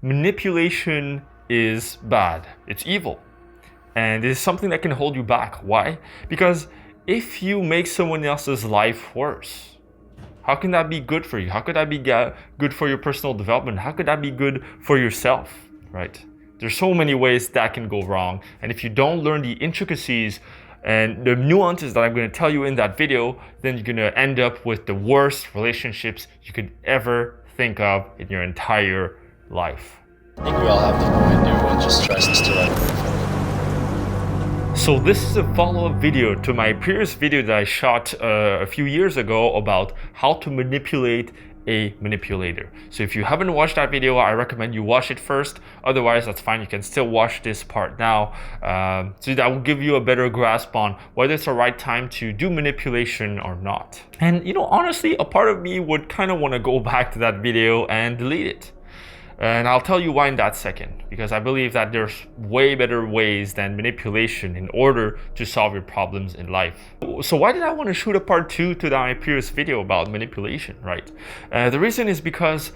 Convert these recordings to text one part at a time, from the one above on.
manipulation is bad. It's evil. And it's something that can hold you back. Why? Because if you make someone else's life worse, how can that be good for you? How could that be good for your personal development? How could that be good for yourself, right? There's so many ways that can go wrong. And if you don't learn the intricacies and the nuances that I'm going to tell you in that video, then you're going to end up with the worst relationships you could ever think of in your entire life. I think we all have to go in there and just trust us to let. So this is a follow-up video to my previous video that I shot a few years ago about how to manipulate a manipulator. So if you haven't watched that video, I recommend you watch it first. Otherwise, that's fine. You can still watch this part now. So that will give you a better grasp on whether it's the right time to do manipulation or not. And you know, honestly, a part of me would kind of want to go back to that video and delete it. And I'll tell you why in that second, because I believe that there's way better ways than manipulation in order to solve your problems in life. So why did I want to shoot a part 2 to my previous video about manipulation, right? The reason is because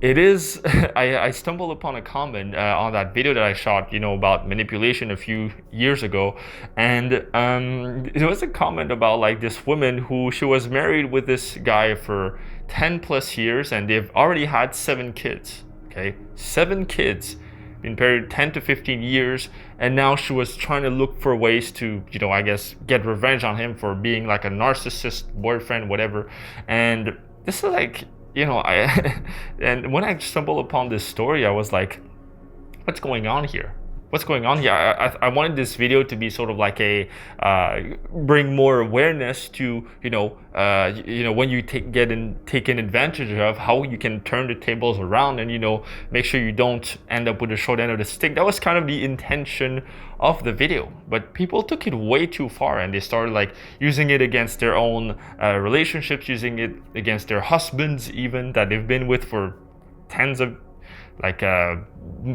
it is, I stumbled upon a comment on that video that I shot, you know, about manipulation a few years ago. And it was a comment about like this woman who, she was married with this guy for 10 plus years and they've already had 7 kids. Okay, 7 kids, been married 10 to 15 years, and now she was trying to look for ways to, you know, I guess, get revenge on him for being like a narcissist boyfriend, whatever. And this is like, you know, and when I stumbled upon this story, I was like, what's going on here? What's going on here? I wanted this video to be sort of like a bring more awareness to, you know, when you taken advantage of, how you can turn the tables around and, you know, make sure you don't end up with the short end of the stick. That was kind of the intention of the video, but people took it way too far and they started like using it against their own relationships, using it against their husbands even that they've been with for tens of like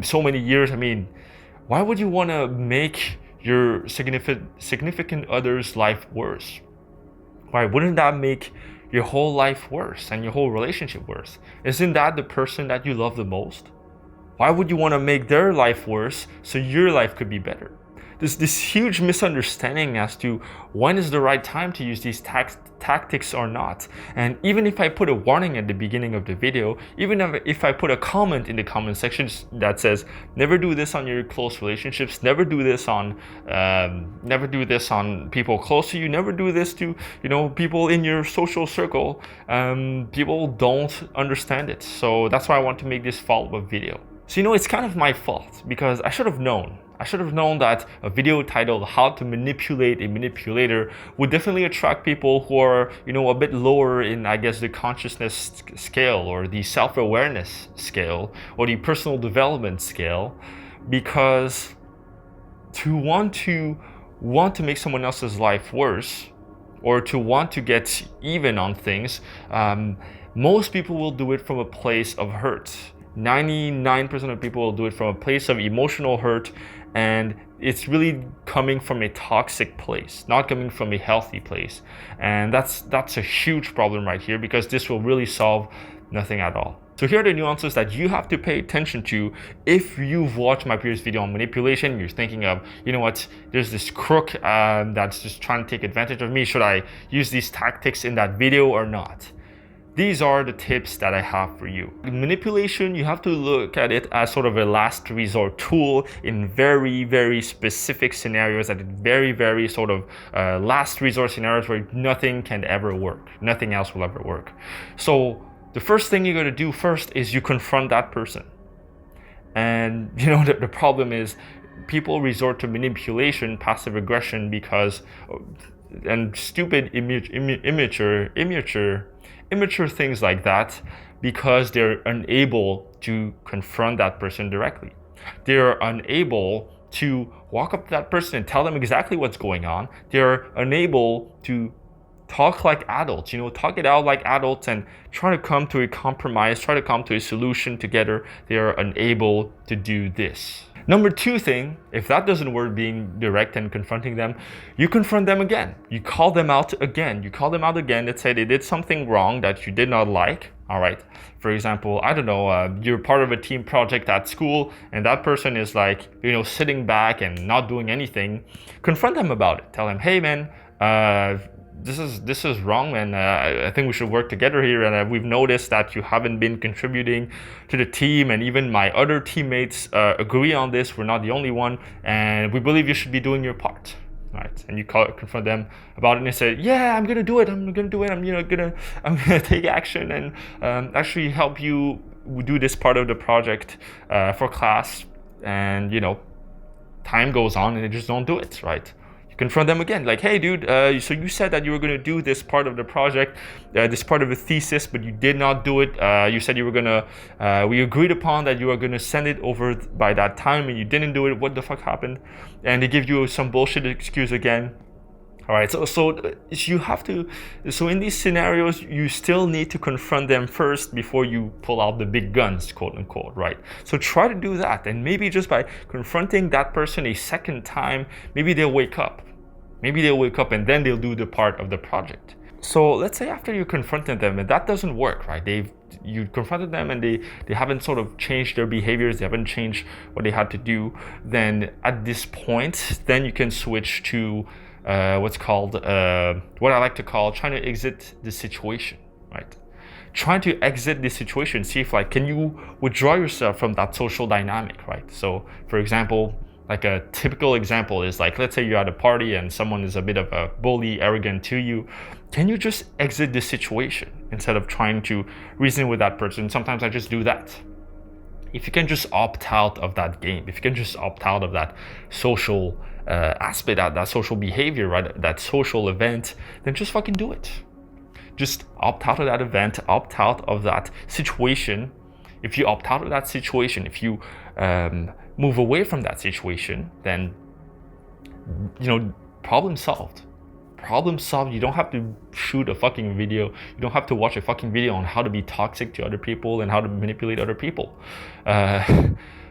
so many years. I mean, why would you want to make your significant other's life worse? Why wouldn't that make your whole life worse and your whole relationship worse? Isn't that the person that you love the most? Why would you want to make their life worse so your life could be better? There's this huge misunderstanding as to when is the right time to use these tactics or not. And even if I put a warning at the beginning of the video, even if I put a comment in the comment section that says, never do this on your close relationships, never do this on people close to you, never do this to, you know, people in your social circle, people don't understand it. So that's why I want to make this follow-up video. So, you know, it's kind of my fault because I should have known. I should have known that a video titled How to Manipulate a Manipulator would definitely attract people who are, you know, a bit lower in, I guess, the consciousness scale or the self-awareness scale or the personal development scale, because to want to make someone else's life worse or to want to get even on things, most people will do it from a place of hurt. 99% of people will do it from a place of emotional hurt, and it's really coming from a toxic place, not coming from a healthy place. And that's a huge problem right here, because this will really solve nothing at all. So here are the nuances that you have to pay attention to if you've watched my previous video on manipulation. You're thinking of, you know what, there's this crook that's just trying to take advantage of me. Should I use these tactics in that video or not? These are the tips that I have for you. Manipulation, you have to look at it as sort of a last resort tool in very, very specific scenarios, at very, very sort of last resort scenarios where nothing can ever work. Nothing else will ever work. So the first thing you're going to do first is you confront that person. And you know, the problem is people resort to manipulation, passive aggression, because, and stupid, immature things like that, because they're unable to confront that person directly. They're unable to walk up to that person and tell them exactly what's going on. They're unable to talk like adults, you know, talk it out like adults and try to come to a compromise, try to come to a solution together. They are unable to do this. Number 2 thing, if that doesn't work, being direct and confronting them, you confront them again. You call them out again. You call them out again. Let's say they did something wrong that you did not like. All right. For example, I don't know, you're part of a team project at school, and that person is like, sitting back and not doing anything. Confront them about it. Tell them, hey, man, this is wrong, and I think we should work together here. And we've noticed that you haven't been contributing to the team, and even my other teammates agree on this. We're not the only one, and we believe you should be doing your part. Right, and you confront them about it, and they say, "Yeah, I'm gonna do it. I'm gonna do it. I'm gonna take action and actually help you do this part of the project for class." And time goes on, and they just don't do it. Right. Confront them again, like, hey, dude, so you said that you were going to do this part of the project, this part of the thesis, but you did not do it. You said you were going to, we agreed upon that you were going to send it over by that time, and you didn't do it. What the fuck happened? And they give you some bullshit excuse again. All right, so you have to, so in these scenarios, you still need to confront them first before you pull out the big guns, quote unquote, right? So try to do that, and maybe just by confronting that person a second time, maybe they'll wake up. Maybe they'll wake up and then they'll do the part of the project. So let's say after you confronted them and that doesn't work, right? You confronted them and they haven't sort of changed their behaviors, they haven't changed what they had to do. Then at this point, then you can switch to what's called, what I like to call trying to exit the situation, right? Trying to exit the situation, see if can you withdraw yourself from that social dynamic, right? So for example, like a typical example is let's say you're at a party and someone is a bit of a bully, arrogant to you. Can you just exit the situation instead of trying to reason with that person? Sometimes I just do that. If you can just opt out of that game, if you can just opt out of that social aspect, that social behavior, right, that social event, then just fucking do it. Just opt out of that event, opt out of that situation. If you opt out of that situation, if you move away from that situation, then problem solved. Problem solved. You don't have to shoot a fucking video. You don't have to watch a fucking video on how to be toxic to other people and how to manipulate other people.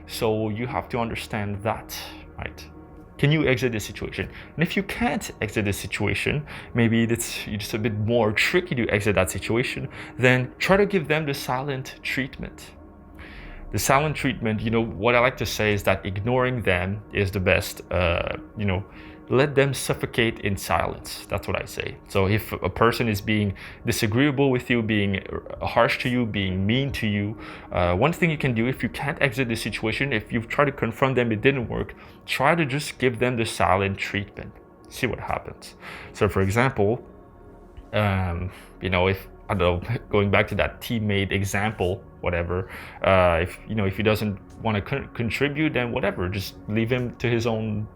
So you have to understand that, right? Can you exit the situation? And if you can't exit the situation, maybe it's just a bit more tricky to exit that situation, then try to give them the silent treatment. The silent treatment, what I like to say is that ignoring them is the best. Let them suffocate in silence. That's what I say. So if a person is being disagreeable with you, being harsh to you, being mean to you, one thing you can do if you can't exit the situation, if you've tried to confront them, it didn't work, try to just give them the silent treatment. See what happens. So for example, if I don't know, going back to that teammate example, whatever, if he doesn't want to contribute, then whatever, just leave him to his own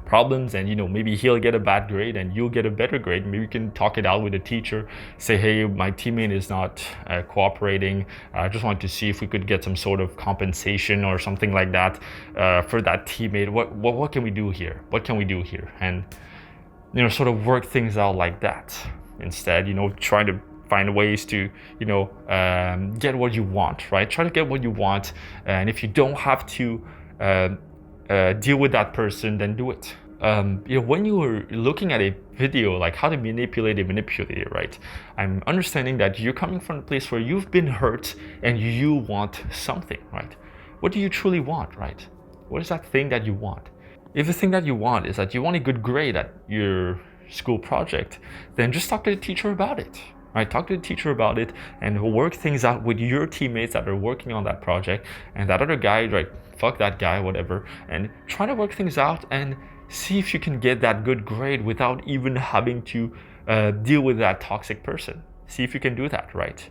problems, and maybe he'll get a bad grade and you'll get a better grade. Maybe you can talk it out with the teacher, say, hey, my teammate is not cooperating. I just wanted to see if we could get some sort of compensation or something like that for that teammate. What can we do here? What can we do here? And sort of work things out like that instead. Trying to find ways to get what you want, right? Try to get what you want, and if you don't have to deal with that person, then do it. When you are looking at a video like how to manipulate a manipulator, right, I'm understanding that you're coming from a place where you've been hurt and you want something, right? What do you truly want, right? What is that thing that you want? If the thing that you want is that you want a good grade at your school project, then just talk to the teacher about it. Right, talk to the teacher about it and work things out with your teammates that are working on that project, and that other guy, right, fuck that guy, whatever, and try to work things out and see if you can get that good grade without even having to deal with that toxic person. See if you can do that, right?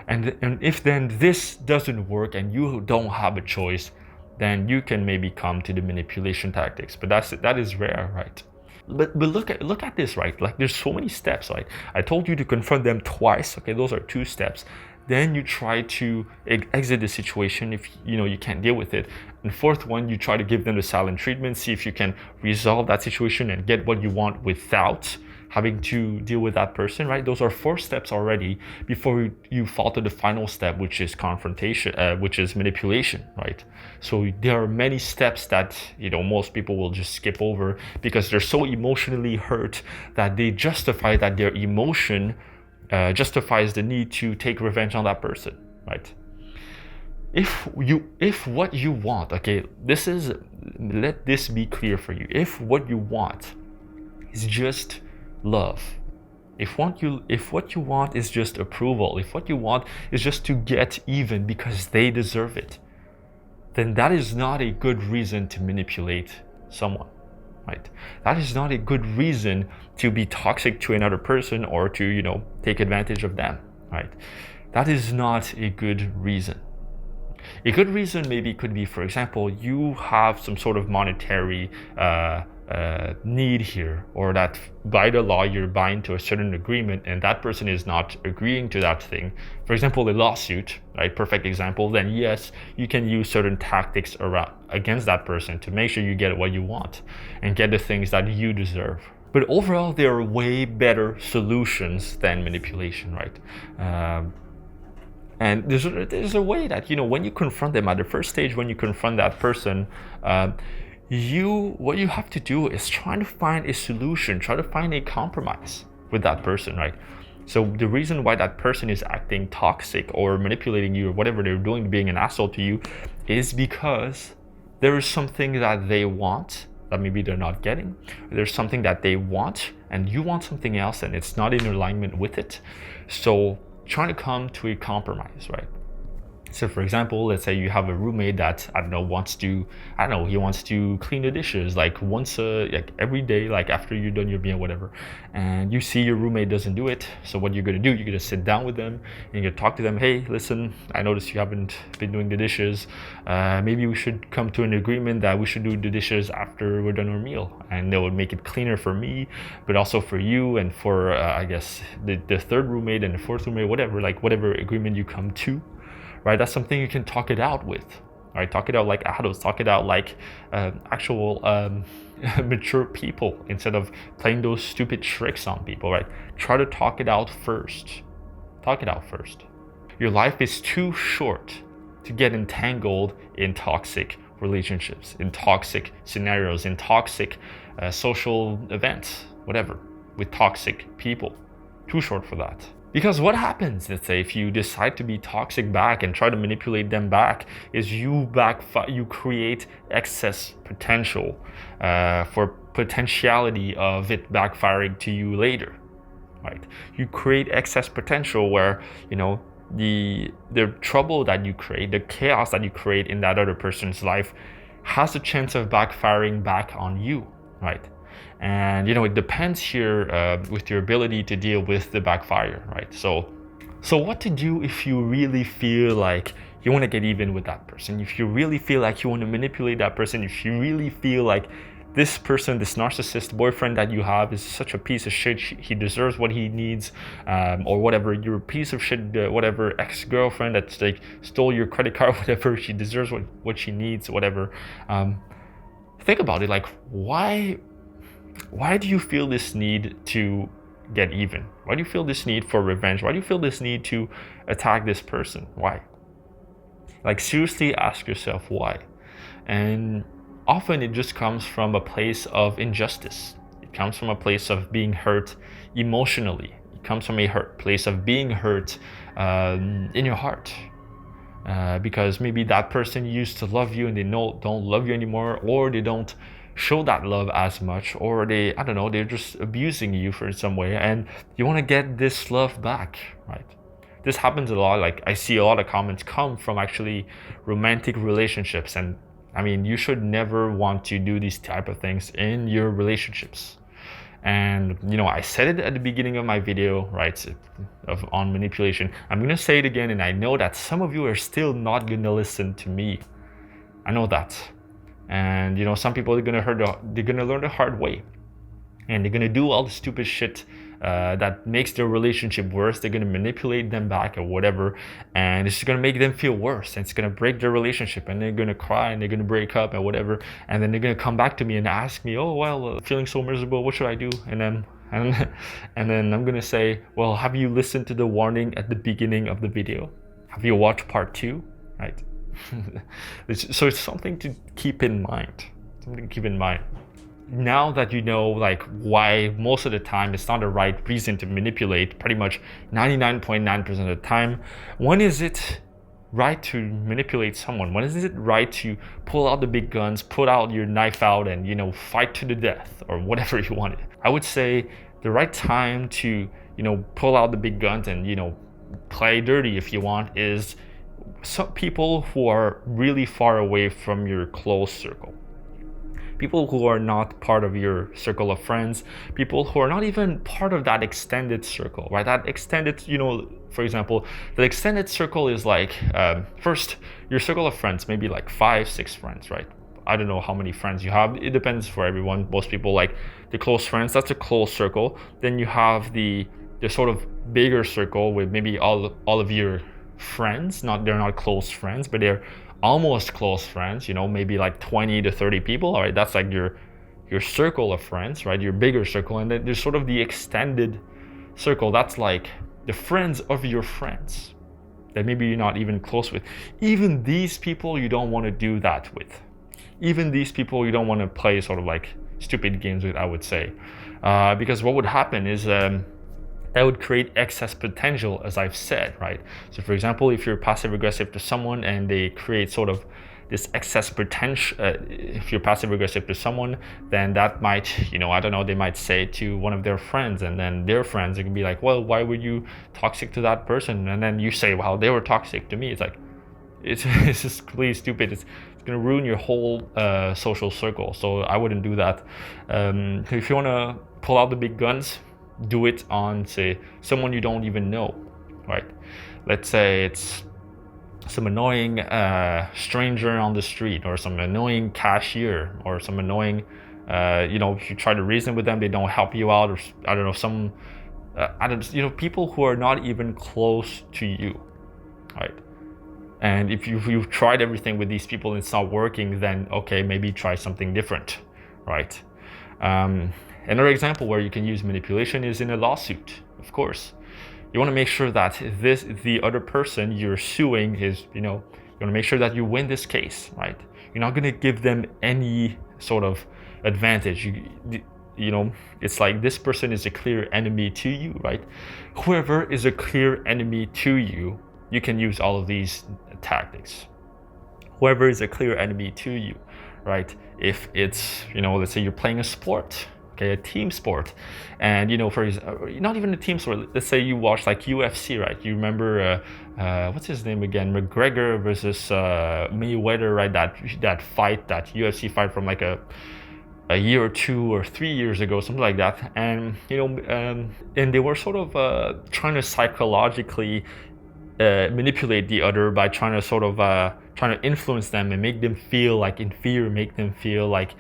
And if then this doesn't work and you don't have a choice, then you can maybe come to the manipulation tactics, but that is rare, right? But look at this, right? There's so many steps, right? I told you to confront them twice. Okay, those are 2 steps. Then you try to exit the situation if you can't deal with it. And 4th one, you try to give them the silent treatment. See if you can resolve that situation and get what you want without having to deal with that person, right? Those are 4 steps already before you fall to the final step, which is confrontation, which is manipulation, right? So there are many steps that most people will just skip over because they're so emotionally hurt that they justify that their emotion justifies the need to take revenge on that person, right? If what you want, okay, let this be clear for you. If what you want is just love, if what you want is just approval, if what you want is just to get even because they deserve it, then that is not a good reason to manipulate someone, right? That is not a good reason to be toxic to another person or to, take advantage of them, right? That is not a good reason. A good reason maybe could be, for example, you have some sort of monetary need here, or that by the law you're bound to a certain agreement and that person is not agreeing to that thing. For example, a lawsuit, right? Perfect example. Then yes, you can use certain tactics against that person to make sure you get what you want and get the things that you deserve. But overall, there are way better solutions than manipulation, right? And there's a way that, when you confront them at the first stage, when you confront that person, what you have to do is try to find a solution, try to find a compromise with that person, right? So the reason why that person is acting toxic or manipulating you or whatever they're doing, being an asshole to you, is because there is something that they want that maybe they're not getting. There's something that they want and you want something else and it's not in alignment with it. So trying to come to a compromise, right? So for example, let's say you have a roommate that, he wants to clean the dishes like every day, like after you're done your meal, whatever. And you see your roommate doesn't do it. So what you're gonna do, you're gonna sit down with them and you're gonna talk to them. Hey, listen, I noticed you haven't been doing the dishes. Maybe we should come to an agreement that we should do the dishes after we're done our meal. And that would make it cleaner for me, but also for you and for, I guess, the third roommate and the fourth roommate, whatever agreement you come to. Right, that's something you can talk it out with. Right, talk it out like adults. Talk it out like actual mature people instead of playing those stupid tricks on people. Right, try to talk it out first. Talk it out first. Your life is too short to get entangled in toxic relationships, in toxic scenarios, in toxic social events, whatever, with toxic people. Too short for that. Because what happens, let's say, if you decide to be toxic back and try to manipulate them back, is you create excess potential for potentiality of it backfiring to you later, right? You create excess potential where, the trouble that you create, the chaos that you create in that other person's life has a chance of backfiring back on you, right? And it depends here with your ability to deal with the backfire, right? So what to do if you really feel like you want to get even with that person, if you really feel like you want to manipulate that person, if you really feel like this person, this narcissist boyfriend that you have is such a piece of shit, he deserves what he needs, or whatever, you're a piece of shit, whatever ex-girlfriend that's like stole your credit card, whatever, she deserves what she needs, whatever. Think about it, like why do you feel this need to get even? Why do you feel this need for revenge? Why do you feel this need to attack this person? Why? Like, seriously ask yourself why. And often it just comes from a place of injustice. It comes from a place of being hurt emotionally. It comes from a place of being hurt in your heart. Because maybe that person used to love you and they don't love you anymore, or they don't show that love as much, or they're just abusing you for some way and you want to get this love back, right? This happens a lot. Like, I see a lot of comments come from actually romantic relationships, and I mean, you should never want to do these type of things in your relationships. And I said it at the beginning of my video, right, on manipulation. I'm gonna say it again, and I know that some of you are still not gonna listen to me. I know that. And some people are gonna learn the hard way, and they're gonna do all the stupid shit that makes their relationship worse. They're gonna manipulate them back or whatever, and it's gonna make them feel worse, and it's gonna break their relationship, and they're gonna cry and they're gonna break up and whatever, and then they're gonna come back to me and ask me, oh well, feeling so miserable, what should I do? And then I'm gonna say, well, have you listened to the warning at the beginning of the video? Have you watched part 2? Right? So it's something to keep in mind. now that you know like why most of the time it's not the right reason to manipulate, pretty much 99.9% of the time, when is it right to manipulate someone? When is it right to pull out the big guns, put out your knife out, and fight to the death or whatever you want? I would say the right time to pull out the big guns and play dirty, if you want, is some people who are really far away from your close circle. People who are not part of your circle of friends, people who are not even part of that extended circle, right? That extended, for example, the extended circle is like, first, your circle of friends, maybe like 5-6 friends, right? I don't know how many friends you have. It depends for everyone. Most people like the close friends. That's a close circle. Then you have the sort of bigger circle with maybe all of your friends. They're not close friends, but they're almost close friends, maybe like 20 to 30 people. All right, that's like your circle of friends, right? Your bigger circle. And then there's sort of the extended circle. That's like the friends of your friends that maybe you're not even close with. Even these people you don't want to do that with. Even these people you don't want to play sort of like stupid games with, I would say. Because what would happen is that would create excess potential, as I've said, right? So for example, if you're passive aggressive to someone and they create sort of this excess potential, if you're passive aggressive to someone, then that might, I don't know, they might say to one of their friends, and then their friends, it can be like, well, why were you toxic to that person? And then you say, well, they were toxic to me. It's like, it's just completely stupid. It's gonna ruin your whole social circle. So I wouldn't do that. If you wanna pull out the big guns, do it on, say, someone you don't even know, right? Let's say it's some annoying stranger on the street, or some annoying cashier, or some annoying, if you try to reason with them, they don't help you out, or I don't know, people who are not even close to you, right? And if you've tried everything with these people and it's not working, then okay, maybe try something different, right? Another example where you can use manipulation is in a lawsuit, of course. You want to make sure that the other person you're suing is, you want to make sure that you win this case, right? You're not going to give them any sort of advantage. It's like this person is a clear enemy to you, right? Whoever is a clear enemy to you, you can use all of these tactics. Whoever is a clear enemy to you, right? If it's, let's say you're playing a sport, okay, a team sport, and for not even a team sport, let's say you watch like UFC, right? You remember what's his name again, McGregor versus Mayweather, right? That fight, that UFC fight from like a year or 2 or 3 years ago, something like that. And and they were sort of trying to psychologically manipulate the other by trying to influence them and make them feel like in fear, make them feel like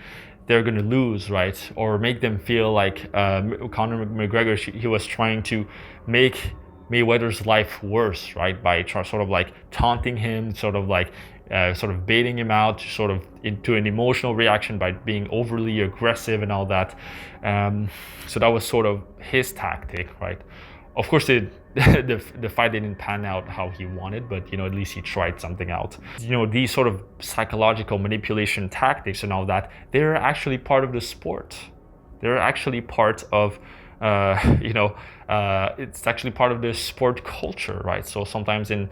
they're gonna lose, right? Or make them feel like Conor McGregor, he was trying to make Mayweather's life worse, right? By sort of like taunting him, sort of baiting him out, sort of into an emotional reaction by being overly aggressive and all that. So that was sort of his tactic, right? Of course, the fight didn't pan out how he wanted, but at least he tried something out. These sort of psychological manipulation tactics and all that, they're actually part of the sport. They're actually part of it's actually part of the sport culture, right? So sometimes in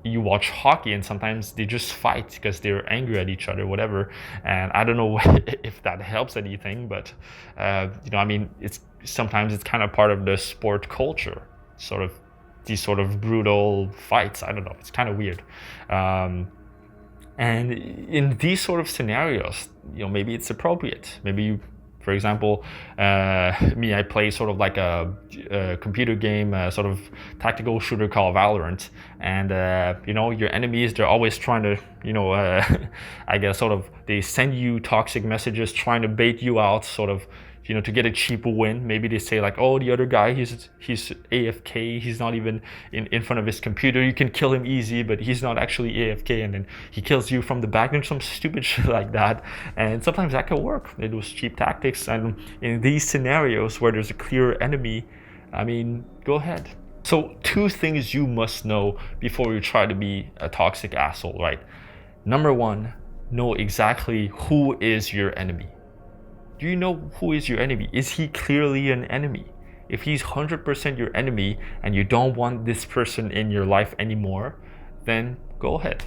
you watch hockey and sometimes they just fight because they're angry at each other, whatever. And I don't know if that helps anything, but sometimes it's kind of part of the sport culture, sort of these sort of brutal fights. I don't know, it's kind of weird. And in these sort of scenarios, maybe it's appropriate. Maybe for example, I play sort of like a computer game, sort of tactical shooter called Valorant, and your enemies, they're always trying to, I guess sort of, they send you toxic messages trying to bait you out, sort of, to get a cheap win. Maybe they say like, oh, the other guy, he's AFK, he's not even in front of his computer, you can kill him easy, but he's not actually AFK, and then he kills you from the back, and some stupid shit like that. And sometimes that can work, those cheap tactics. And in these scenarios where there's a clear enemy, go ahead. So 2 things you must know before you try to be a toxic asshole, right? Number 1, know exactly who is your enemy. Do you know who is your enemy? Is he clearly an enemy? If he's 100% your enemy and you don't want this person in your life anymore, then go ahead.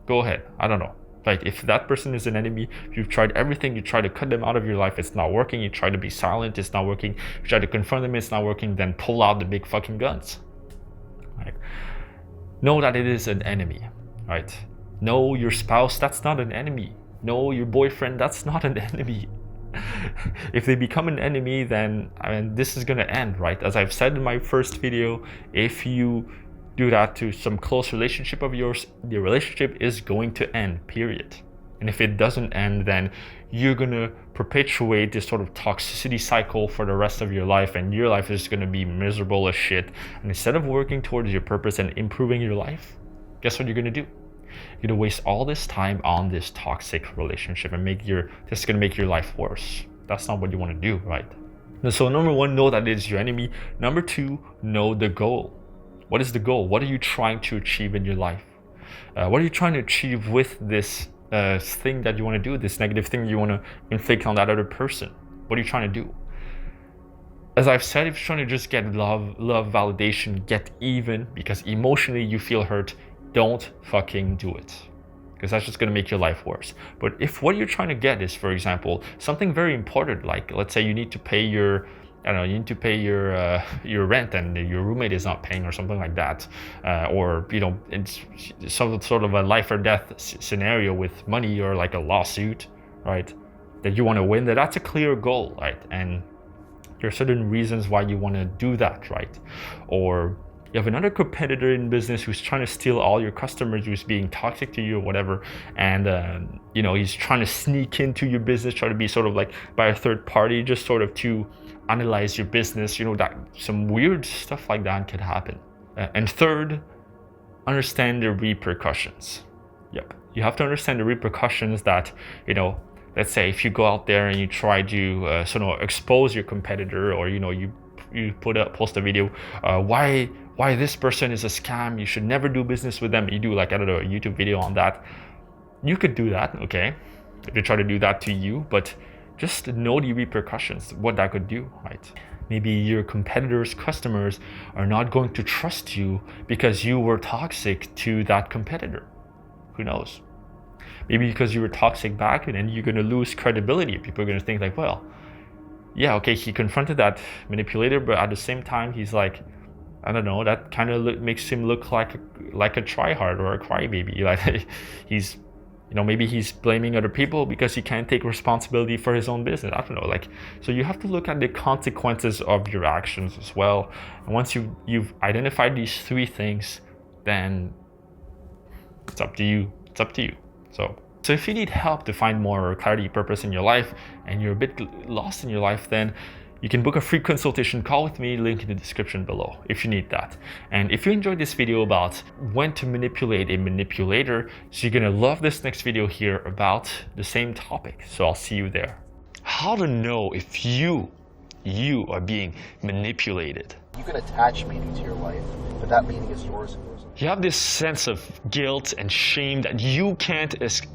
Go ahead. I don't know. Like, if that person is an enemy, you've tried everything, you try to cut them out of your life, it's not working, you try to be silent, it's not working, you try to confront them, it's not working, then pull out the big fucking guns. Right? Know that it is an enemy, right? Know your spouse, that's not an enemy. Know your boyfriend, that's not an enemy. If they become an enemy, then this is gonna end, right? As I've said in my first video, if you do that to some close relationship of yours, the relationship is going to end, period. And if it doesn't end, then you're gonna perpetuate this sort of toxicity cycle for the rest of your life, and your life is gonna be miserable as shit. And instead of working towards your purpose and improving your life, guess what you're gonna do? You're gonna waste all this time on this toxic relationship and this is gonna make your life worse. That's not what you wanna do, right? And so number one, know that it is your enemy. Number two, know the goal. What is the goal? What are you trying to achieve in your life? What are you trying to achieve with this thing that you want to do, this negative thing you want to inflict on that other person? What are you trying to do? As I've said, if you're trying to just get love, validation, get even, because emotionally you feel hurt, don't fucking do it. Because that's just going to make your life worse. But if what you're trying to get is, for example, something very important, like let's say you need to pay your rent and your roommate is not paying or something like that, or it's some sort of a life or death scenario with money or like a lawsuit, right, that you want to win, that's a clear goal, right? And there are certain reasons why you want to do that, right? Or you have another competitor in business who's trying to steal all your customers, who's being toxic to you or whatever, and he's trying to sneak into your business, try to be sort of like by a third party, just sort of to analyze your business. That some weird stuff like that could happen. And third, understand the repercussions. Yep, you have to understand the repercussions that let's say if you go out there and you try to sort of expose your competitor, or you post a video, why this person is a scam, you should never do business with them. You do like, I don't know, a YouTube video on that. You could do that, okay, if you try to do that to you, but just know the repercussions, what that could do, right? Maybe your competitors' customers are not going to trust you because you were toxic to that competitor. Who knows? Maybe because you were toxic back, and then you're going to lose credibility. People are going to think like, well, yeah, okay, he confronted that manipulator, but at the same time, he's like, I don't know, that kind of makes him look like a tryhard or a crybaby. Like he's, maybe he's blaming other people because he can't take responsibility for his own business. I don't know, so you have to look at the consequences of your actions as well. And once you've identified these three things, then it's up to you. It's up to you. So if you need help to find more clarity, purpose in your life, and you're a bit lost in your life, then you can book a free consultation call with me, link in the description below, if you need that. And if you enjoyed this video about when to manipulate a manipulator, so you're gonna love this next video here about the same topic. So I'll see you there. How to know if you are being manipulated. You can attach meaning to your life, but that meaning is yours and yours. You have this sense of guilt and shame that you can't describe.